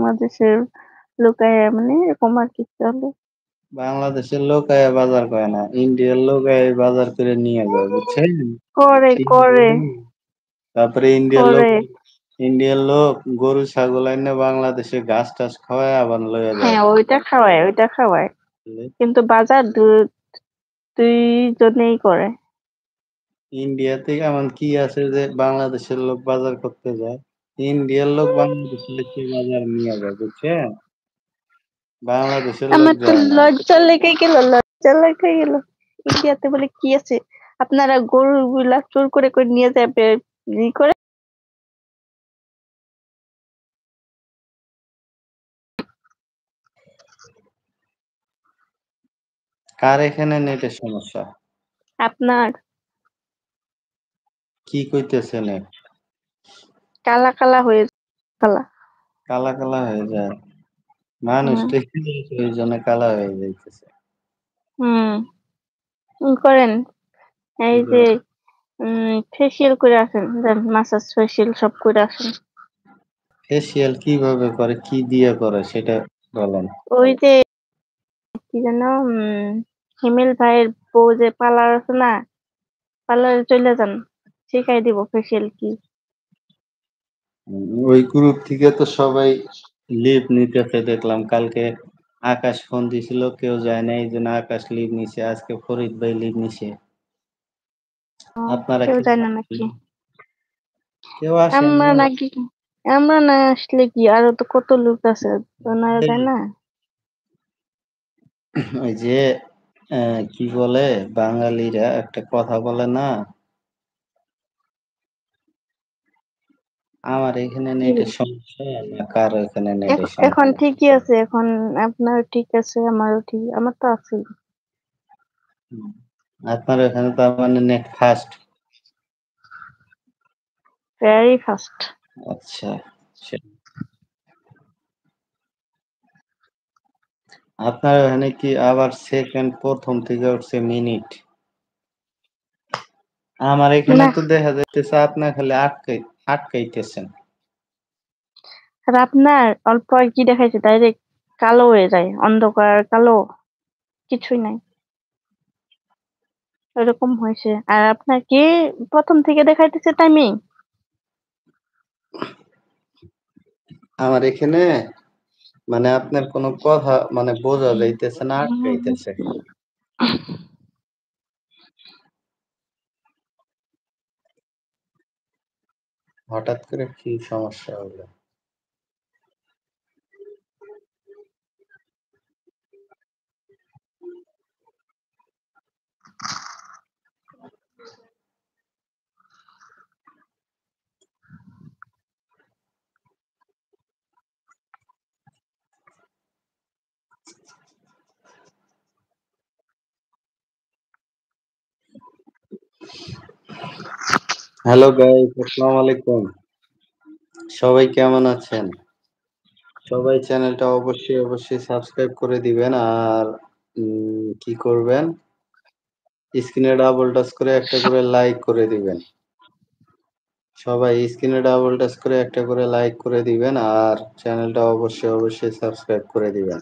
বাংলাদেশের লুকায়া মানে এরকম আর কি চলে। বাংলাদেশের লোক আয়া বাজার করে না, ইন্ডিয়ার লোক আয়া বাজার করে নিয়ে যায়, বুঝছেন? করে করে তারপরে করে ইন্ডিয়ার লোক গরু ছাগল এনে বাংলাদেশে ঘাস টাস খাওয়ায় আবার লয়ে যায়। হ্যাঁ, ওইটা খাওয়ায়, কিন্তু বাজার দুইজনেই করে। ইন্ডিয়াতে এমন কি আছে যে বাংলাদেশের লোক বাজার করতে যায়? ইন্ডিয়ার লোক বাংলাদেশে এসে বাজার নিয়ে যায়, বুঝছেন? বাংলাদেশের লোক আমার তো যায় না। লজ্জা লেগে গেল। ইন্ডিয়াতে বলে কি আছে, আপনারা গরু গুলা চোর করে করে নিয়ে যাবে ই করে। কার এখানে নেটের সমস্যা? আপনার কি কইতেছেন? কালা কালা হয়ে কালা। কালা কালা হয়ে যায়? মানুষ হুম তো ওই জন্য কালা হয়ে যাইতেছে। হুম করেন এই কি যে করে? ফেসিয়াল করে আসেন, মাসাজ ফেসিয়াল সব করে আসেন। ফেসিয়াল কিভাবে করে, কি দিয়ে করে সেটা বলেন। ওই যে কি যেন হিমেল ভাইয়ের বউ যে পার্লার আছে না, পার্লারে চলে যান, শিখাই দিব ফেসিয়াল কি। ওই গ্রুপ থেকে তো সবাই লিভ নিতেছে দেখলাম। কালকে আকাশ ফোন দিছিল, কেউ যায় না, এই জন্য আকাশ লিভ নিছে। আজকে ফরিদ ভাই লিভ নিছে। ও, আপনারা কেউ কি যায় না নাকি? কেউ আসেন আমরা না? নাকি, আমরা না আসলে কি আরো তো কত লোক আছে, ওনারা যায় না। ওই যে কি বলে, বাঙালিরা একটা কথা বলে না, আমার এখানে কি? নেটের সমস্যা না কারো এখানে নেটের এখন সমস্যা। ঠিকই আছে, এখন আপনার ঠিক আছে, আমারও ঠিক, আমার তো আছে হুম। আপনার এখানে তার মানে নেট ফাস্ট। Very fast. আচ্ছা। আপনার ওখানে কি আবার সেকেন্ড প্রথম থেকে উঠছে মিনিট? আমার এখানে না, তো দেখা যাইতেছে আপনার খালি আটকাইতেছেন। আর আপনার অল্প আর কি দেখাইছে, ডাইরেক্ট কালো হয়ে যায়, অন্ধকার কালো, কিছুই নাই, এরকম হয়েছে। আর আপনার কি প্রথম থেকে দেখাইতেছে টাইমিং? আমার এখানে মানে আপনার কোনো কথা মানে বোঝা যাইতেছে না, আটকাইতেছে। হঠাৎ করে কি সমস্যা হলো? হ্যালো গাইস, আসসালামু আলাইকুম। সবাই কেমন আছেন? সবাই চ্যানেলটা অবশ্যই সাবস্ক্রাইব করে দিবেন। আর কি করবেন, স্ক্রিনে ডাবল টাচ করে একটা করে লাইক করে দিবেন। সবাই স্ক্রিনে ডাবল টাচ করে একটা করে লাইক করে দিবেন, আর চ্যানেলটা অবশ্যই সাবস্ক্রাইব করে দিবেন।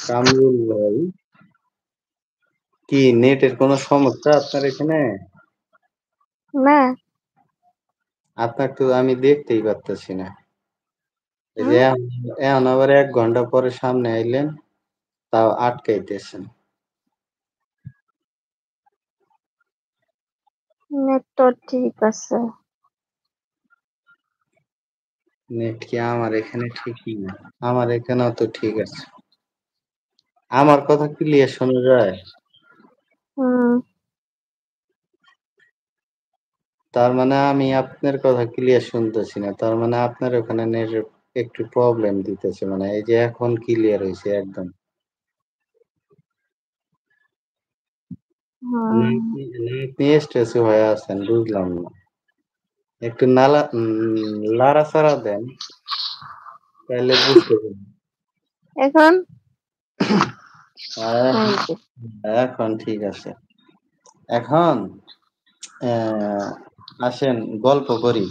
কামরুল ভাই, কি নেটের কোনো সমস্যা আপনার এখানে? না। আপনার তো আমি দেখতেই পারতেছি না। এই যে হুম এখন আবার 1 ঘন্টা পরে সামনে আইলেন, তাও আটকাইতেছেন। নেট তো ঠিক আছে। নেট কি আমার এখানে ঠিকই না? আমার এখানেও তো ঠিক আছে। আমার কথা ক্লিয়ার শোনা যায়? হুম তার মানে আমি আপনার কথা ক্লিয়ার শুনতেছি না, তার মানে আপনার ওখানে নেট একটু প্রবলেম দিতেছে। মানে এই যে এখন ক্লিয়ার হয়েছে একদম। হুম আপনি স্ট্রেস হয়ে আছেন, বুঝলাম না। একটু লাড়াচাড়া দেন, তাহলে বুঝতে পারবেন। এখন আহ, এই যে, এখন ঠিক আছে। এখন আসেন গল্প করি।